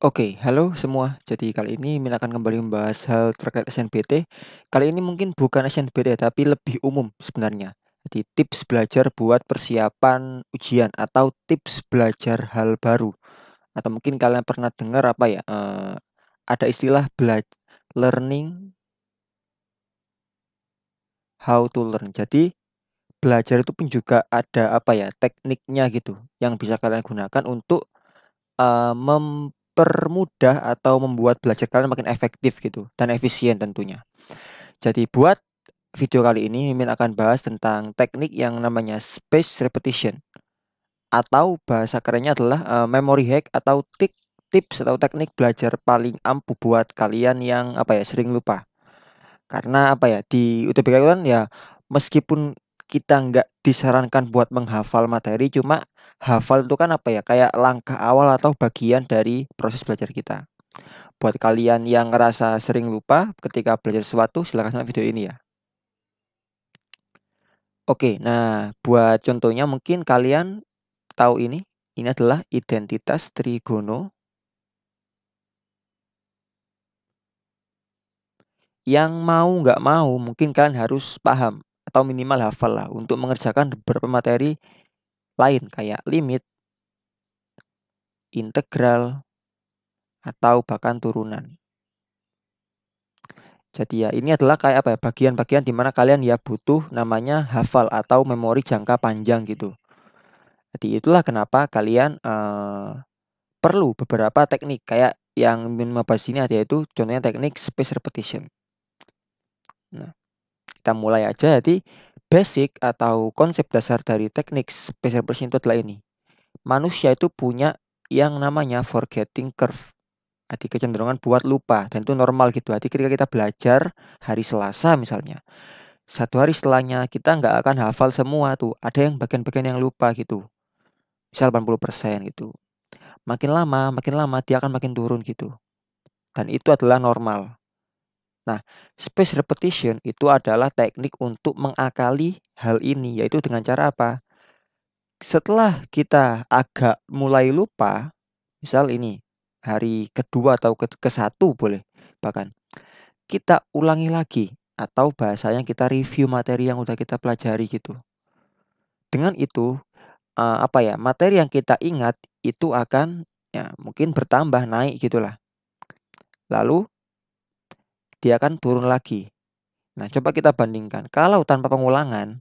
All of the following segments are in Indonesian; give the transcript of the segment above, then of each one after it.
Oke, halo semua. Jadi kali ini Min akan kembali membahas hal terkait SNBT. Kali ini mungkin bukan SNBT, tapi lebih umum sebenarnya. Jadi tips belajar buat persiapan ujian atau tips belajar hal baru. Atau mungkin kalian pernah dengar apa ya? Ada istilah learning how to learn. Jadi belajar itu pun juga ada apa ya? Tekniknya gitu yang bisa kalian gunakan untuk mempermudah atau membuat belajar kalian makin efektif gitu dan efisien tentunya. Jadi buat video kali ini Mimin akan bahas tentang teknik yang namanya spaced repetition atau bahasa kerennya adalah memory hack atau tips atau teknik belajar paling ampuh buat kalian yang apa ya sering lupa. Karena apa ya, di UTBK itu kan ya meskipun kita nggak disarankan buat menghafal materi, cuma hafal itu kan apa ya, kayak langkah awal atau bagian dari proses belajar kita. Buat kalian yang ngerasa sering lupa ketika belajar sesuatu, silahkan simak video ini ya. Oke, nah buat contohnya mungkin kalian tahu ini adalah identitas trigono yang mau nggak mau mungkin kalian harus paham atau minimal hafal lah untuk mengerjakan beberapa materi lain kayak limit, integral, atau bahkan turunan. Jadi ya ini adalah kayak apa ya, bagian-bagian di mana kalian ya butuh namanya hafal atau memori jangka panjang gitu. Jadi itulah kenapa kalian perlu beberapa teknik kayak yang Min bahas ini ada yaitu contohnya teknik spaced repetition. Nah, kita mulai aja. Jadi basic atau konsep dasar dari teknik spaced repetition itu adalah ini. Manusia itu punya yang namanya forgetting curve. Jadi kecenderungan buat lupa dan itu normal gitu. Jadi ketika kita belajar hari Selasa misalnya, satu hari setelahnya kita nggak akan hafal semua tuh. Ada yang bagian-bagian yang lupa gitu. Misal 80% gitu. Makin lama dia akan makin turun gitu. Dan itu adalah normal. Nah, space repetition itu adalah teknik untuk mengakali hal ini, yaitu dengan cara apa? Setelah kita agak mulai lupa, misal ini hari kedua atau ke satu boleh bahkan kita ulangi lagi atau bahasanya kita review materi yang udah kita pelajari gitu. Dengan itu apa ya materi yang kita ingat itu akan ya mungkin bertambah naik gitulah. Lalu dia akan turun lagi. Nah, coba kita bandingkan. Kalau tanpa pengulangan,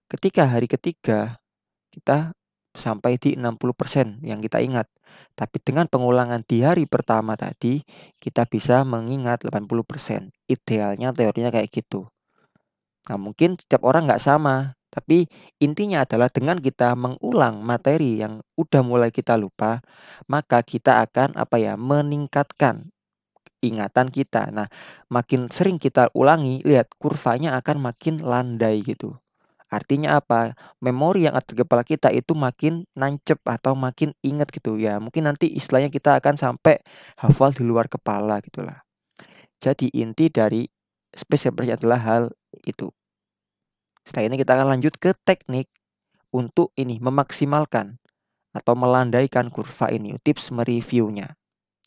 ketika hari ketiga kita sampai di 60% yang kita ingat. Tapi dengan pengulangan di hari pertama tadi, kita bisa mengingat 80%. Idealnya teorinya kayak gitu. Nah, mungkin setiap orang nggak sama. Tapi intinya adalah dengan kita mengulang materi yang udah mulai kita lupa, maka kita akan apa ya meningkatkan ingatan kita. Nah, makin sering kita ulangi, lihat kurvanya akan makin landai gitu. Artinya apa? Memori yang ada di kepala kita itu makin nancep atau makin ingat gitu ya. Mungkin nanti istilahnya kita akan sampai hafal di luar kepala gitulah. Jadi inti dari spesial adalah hal itu. Setelah ini kita akan lanjut ke teknik untuk ini memaksimalkan atau melandaikan kurva ini. Tips mereviewnya.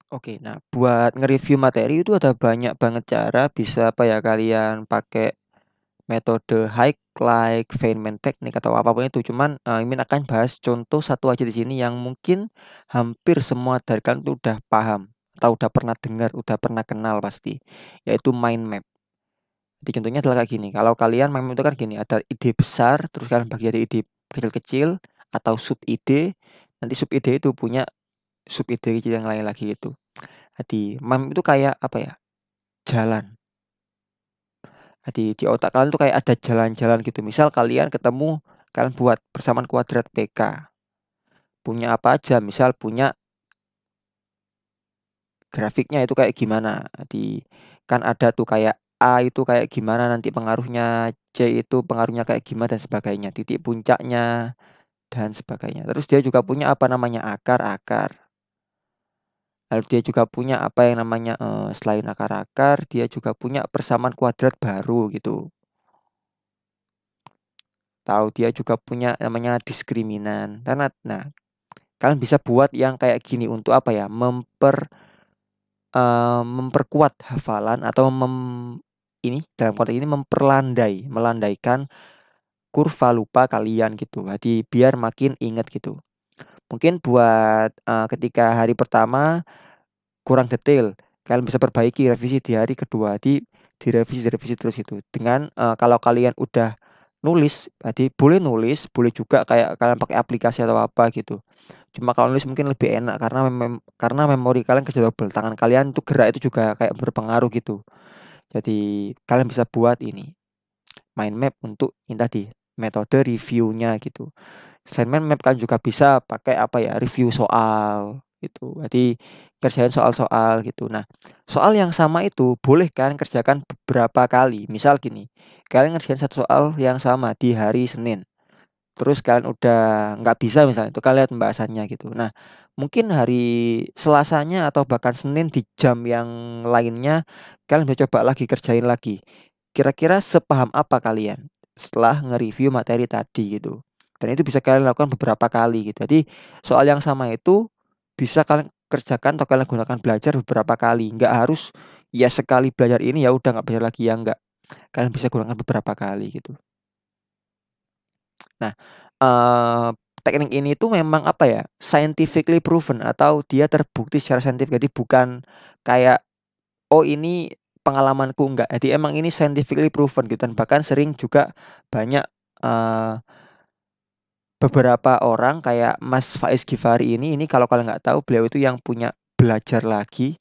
Oke, nah buat nge-review materi itu ada banyak banget cara. Bisa apa ya kalian pakai metode highlight, Feynman teknik atau apapun itu. Cuman Mimin akan bahas contoh satu aja di sini yang mungkin hampir semua dari kalian tuh udah paham atau udah pernah dengar, udah pernah kenal pasti, yaitu mind map. Jadi contohnya adalah kayak gini. Kalau kalian mind map itu kan gini, ada ide besar, terus kalian bagi jadi ide kecil-kecil atau sub ide. Nanti sub ide itu punya sub ide kecil yang lain lagi itu. Jadi mind map itu kayak apa ya? Jalan. Di otak kalian tuh kayak ada jalan-jalan gitu. Misal kalian ketemu, kalian buat persamaan kuadrat PK. Punya apa aja, misal punya grafiknya itu kayak gimana. Kan ada tuh kayak A itu kayak gimana nanti pengaruhnya, C itu pengaruhnya kayak gimana dan sebagainya. Titik puncaknya dan sebagainya. Terus dia juga punya apa namanya akar-akar. Lalu dia juga punya apa yang namanya selain akar-akar, dia juga punya persamaan kuadrat baru gitu. Tahu dia juga punya namanya diskriminan. Karena nah, kalian bisa buat yang kayak gini untuk apa ya? memperkuat hafalan atau ini dalam konteks ini melandaikan kurva lupa kalian gitu. Jadi biar makin inget gitu. Mungkin buat, ketika hari pertama kurang detail, kalian bisa perbaiki revisi di hari kedua. Direvisi terus itu. Dengan, kalau kalian udah nulis, jadi boleh nulis, boleh juga kayak kalian pakai aplikasi atau apa gitu. Cuma kalau nulis mungkin lebih enak karena memori kalian kerja double, tangan kalian tuh gerak itu juga kayak berpengaruh gitu. Jadi kalian bisa buat ini, mind map untuk ini tadi, metode reviewnya gitu. Selain mind map kalian juga bisa pakai apa ya, review soal gitu. Jadi kerjain soal-soal gitu. Nah, soal yang sama itu boleh kalian kerjakan beberapa kali. Misal gini, kalian ngerjain satu soal yang sama di hari Senin. Terus kalian udah nggak bisa misalnya itu kalian lihat pembahasannya gitu. Nah, mungkin hari Selasanya atau bahkan Senin di jam yang lainnya kalian bisa coba lagi kerjain lagi. Kira-kira sepaham apa kalian setelah nge-review materi tadi gitu. Dan itu bisa kalian lakukan beberapa kali gitu. Jadi soal yang sama itu bisa kalian kerjakan atau kalian gunakan belajar beberapa kali. Nggak harus ya sekali belajar ini ya udah nggak belajar lagi ya nggak. Kalian bisa gunakan beberapa kali gitu. Nah, teknik ini tuh memang apa ya, scientifically proven atau dia terbukti secara saintifik. Jadi bukan kayak, "Oh ini pengalamanku," enggak. Jadi emang ini scientifically proven gitu dan bahkan sering juga banyak, eee, beberapa orang kayak Mas Faiz Gifari ini kalau kalian nggak tahu beliau itu yang punya Belajar Lagi,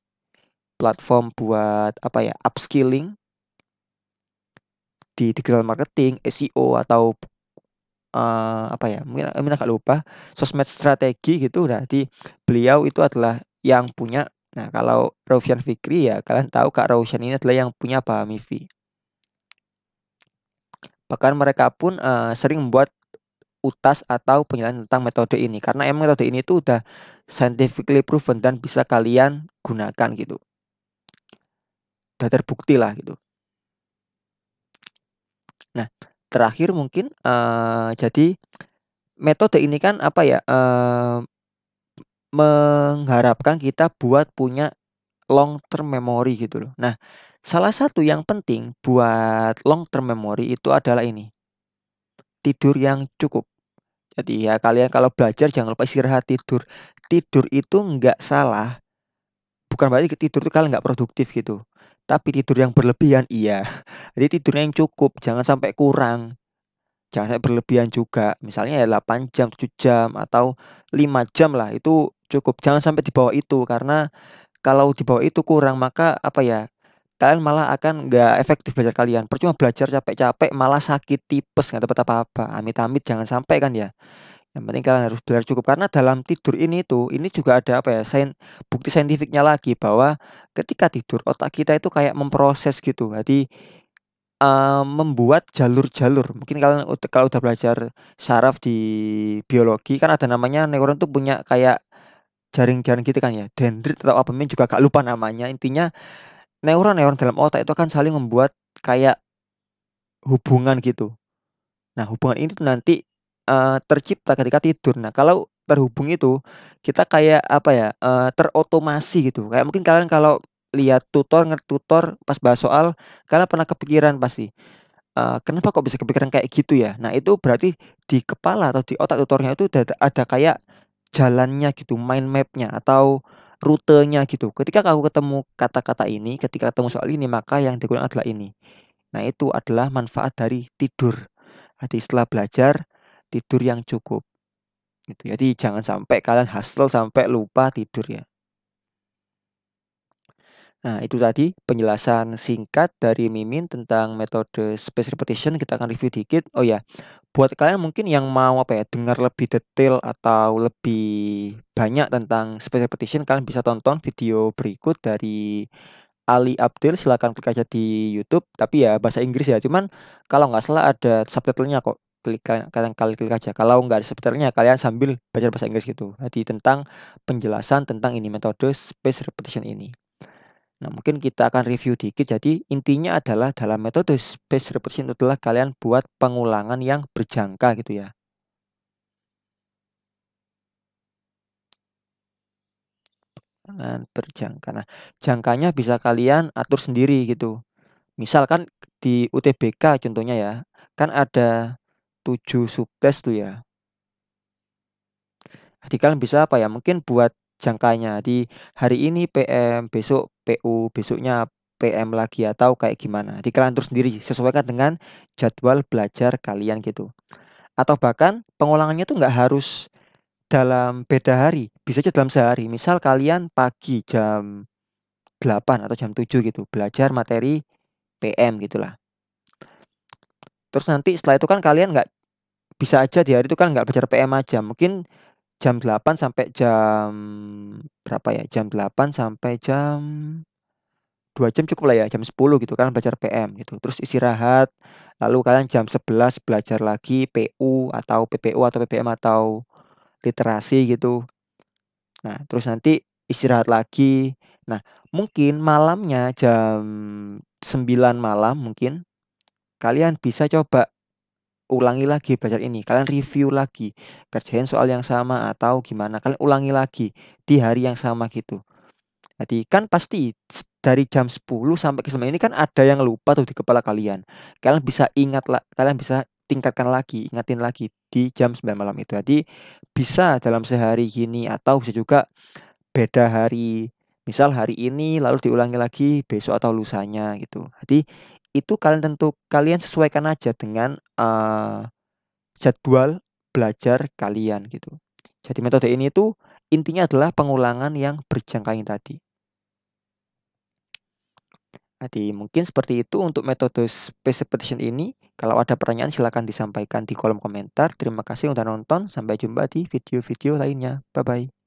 platform buat apa ya, upskilling di digital marketing, SEO atau apa ya, mungkin agak lupa, sosmed strategi gitu. Berarti beliau itu adalah yang punya. Nah, kalau Raufyan Fikri ya kalian tahu Kak Raufyan ini adalah yang punya Bahamivi. Bahkan mereka pun, sering membuat UTAS atau penjelasan tentang metode ini, karena emang metode ini tuh udah scientifically proven dan bisa kalian gunakan gitu. Udah terbukti lah gitu. Nah, terakhir mungkin, jadi metode ini kan apa ya, mengharapkan kita buat punya long term memory gitu loh. Nah, salah satu yang penting buat long term memory itu adalah ini, tidur yang cukup. Jadi ya kalian kalau belajar jangan lupa istirahat, tidur. Tidur itu nggak salah, bukan berarti tidur itu kalian nggak produktif gitu. Tapi tidur yang berlebihan iya. Jadi tidurnya yang cukup, jangan sampai kurang, jangan sampai berlebihan juga. Misalnya ya 8 jam, 7 jam, atau 5 jam lah itu cukup. Jangan sampai di bawah itu, karena kalau di bawah itu kurang maka apa ya, kalian malah akan nggak efektif belajar kalian. Percuma belajar capek-capek malah sakit tipes, nggak dapat apa-apa. Amit-amit jangan sampai kan ya. Yang penting kalian harus belajar cukup karena dalam tidur ini tuh, ini juga ada apa ya, bukti saintifiknya lagi bahwa ketika tidur otak kita itu kayak memproses gitu. Jadi, membuat jalur-jalur. Mungkin kalian kalau udah belajar saraf di biologi kan ada namanya neuron tuh punya kayak jaring-jaring gitu kan ya, dendrit atau apa juga agak lupa namanya. Intinya neuron-neuron dalam otak itu akan saling membuat kayak hubungan gitu. Nah, hubungan ini tuh nanti, tercipta ketika tidur. Nah, kalau terhubung itu, kita kayak apa ya, terotomasi gitu. Kayak mungkin kalian kalau lihat tutor pas bahas soal, kalian pernah kepikiran pasti, "Kenapa kok bisa kepikiran kayak gitu ya?" Nah, itu berarti di kepala atau di otak tutornya itu ada kayak jalannya gitu, mind map-nya atau rutenya gitu. Ketika kamu ketemu kata-kata ini, ketika ketemu soal ini, maka yang digunakan adalah ini. Nah, itu adalah manfaat dari tidur. Jadi setelah belajar, tidur yang cukup, gitu. Jadi jangan sampai kalian hustle sampai lupa tidur ya. Nah, itu tadi penjelasan singkat dari Mimin tentang metode spaced repetition, kita akan review dikit. Oh ya, buat kalian mungkin yang mau apa ya, dengar lebih detail atau lebih banyak tentang spaced repetition, kalian bisa tonton video berikut dari Ali Abdil, silakan klik aja di YouTube, tapi ya bahasa Inggris ya. Cuman kalau nggak salah ada subtitle-nya kok. Kalian klik aja. Kalau nggak ada subtitle-nya, kalian sambil belajar bahasa Inggris gitu. Jadi tentang penjelasan tentang ini metode spaced repetition ini. Nah, mungkin kita akan review dikit. Jadi intinya adalah dalam metode spaced repetition itu adalah kalian buat pengulangan yang berjangka gitu ya. Jangan berjangka. Nah, jangkanya bisa kalian atur sendiri gitu. Misalkan di UTBK contohnya ya, kan ada 7 subtes tuh ya. Jadi kalian bisa apa ya, mungkin buat jangkanya di hari ini PM, besok PU, besoknya PM lagi atau kayak gimana. Jadi kalian atur sendiri, sesuaikan dengan jadwal belajar kalian gitu. Atau bahkan pengulangannya tuh nggak harus dalam beda hari, bisa aja dalam sehari. Misal kalian pagi jam 8 atau jam 7 gitu, belajar materi PM gitulah. Terus nanti setelah itu kan kalian nggak bisa aja di hari itu kan nggak belajar PM aja, mungkin jam 8 sampai jam berapa ya, jam 8 sampai jam 2 jam cukup lah ya, jam 10 gitu kan belajar PM gitu. Terus istirahat, lalu kalian jam 11 belajar lagi PU atau PPU atau PPM atau literasi gitu. Nah, terus nanti istirahat lagi. Nah, mungkin malamnya jam 9 malam mungkin kalian bisa coba ulangi lagi belajar ini, kalian review lagi, kerjain soal yang sama atau gimana, kalian ulangi lagi di hari yang sama gitu. Jadi kan pasti dari jam 10 sampai ke 9 ini kan ada yang lupa tuh di kepala kalian. Kalian bisa ingat lah, kalian bisa tingkatkan lagi, ingatin lagi di jam 9 malam itu. Jadi bisa dalam sehari gini atau bisa juga beda hari. Misal hari ini lalu diulangi lagi besok atau lusanya gitu. Jadi itu kalian sesuaikan aja dengan jadwal belajar kalian gitu. Jadi metode ini tuh intinya adalah pengulangan yang berjangka yang tadi. Jadi mungkin seperti itu untuk metode spaced repetition ini. Kalau ada pertanyaan silakan disampaikan di kolom komentar. Terima kasih udah nonton. Sampai jumpa di video-video lainnya. Bye bye.